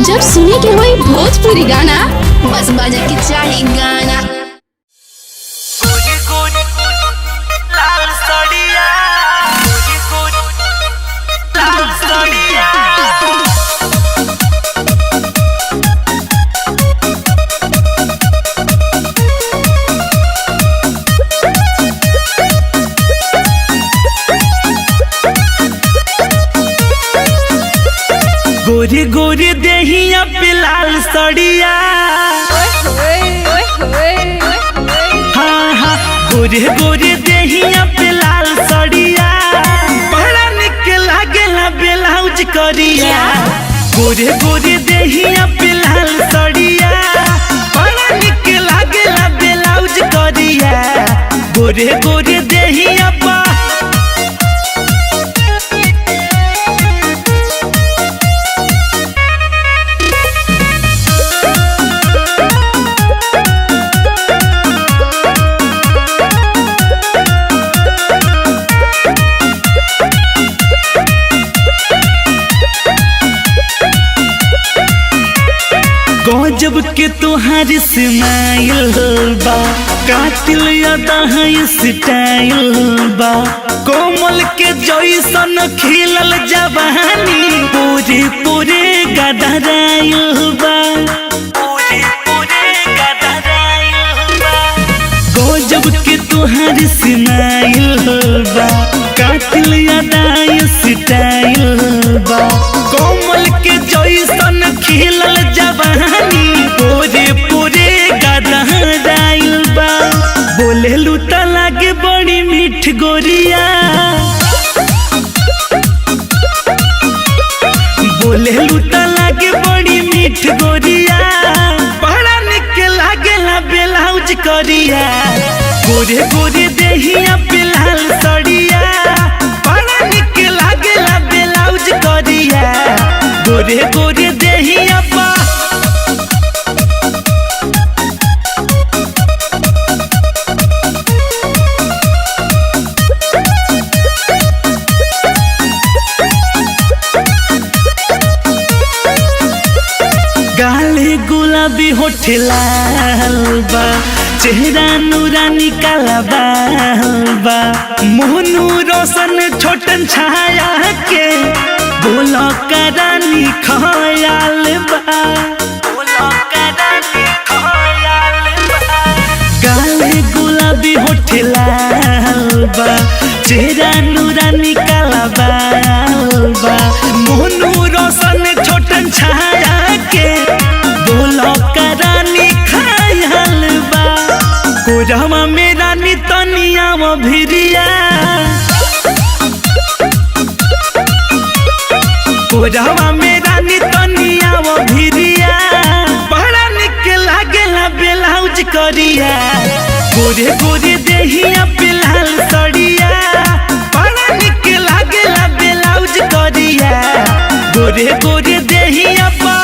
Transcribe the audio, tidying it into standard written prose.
जब सुने के होई भोजपुरी गाना बस बजे के चाही गाना। लाल सड़िया लाल सड़िया गोरी गोरी देहिया पे लाल सड़िया हाँ हाँ गोरी गोरी देहिया पे लाल सड़िया बड़ा निक लागेला ब्लाउज करिया। गोरी गोरी देहिया पे लाल सड़िया बड़ा निक लागेला ब्लाउज करिया। गोरी गोरी देहिया पर गजब के तोहार स्माइल बा कातिल यादा है स्टाइल बा कोमल के जैसन खिलल जवानी पूरे पूरे गदराइल बा पूरे पूरे गदराइल बा। गजब के तोहार स्माइल बा कातिल यादा स्टाइल बा कोमल के जैसन खिलल जवानी पूरे पूरे गदराइल बा। बोले लूटा लागे बड़ी मीठ गोरिया बोले लूटा लागे बड़ी मीठ गोरिया बड़ा निक लागेला ब्लाउज करिया। गोरे गोरे देहिया पे लाल सड़िया बड़ा निक लागेला ब्लाउज करिया। गोरे गोरे देहिया पा गाले गुलाबी होठ लाल बा चेहरा नूरानी काला बा मोहनू रोशन छोटन छाया के बोलो करानी खयाल बा बोलो करानी खयाल बा। गाले गुलाबी होठ लाल बा चेहरा नूरानी काला बा मोहनू रोशन छोटन छाया के बोलो करानी खयाल बा। कोरहवा में रानी तनिया भिरिया कोरहवा में रानी तनिया भिरिया बड़ा निक लागेला ब्लाउज करिया। गोरे गोरे देहिया पे लाल सड़िया बड़ा निक लागेला ब्लाउज करिया। गोरे गोरे देहिया पर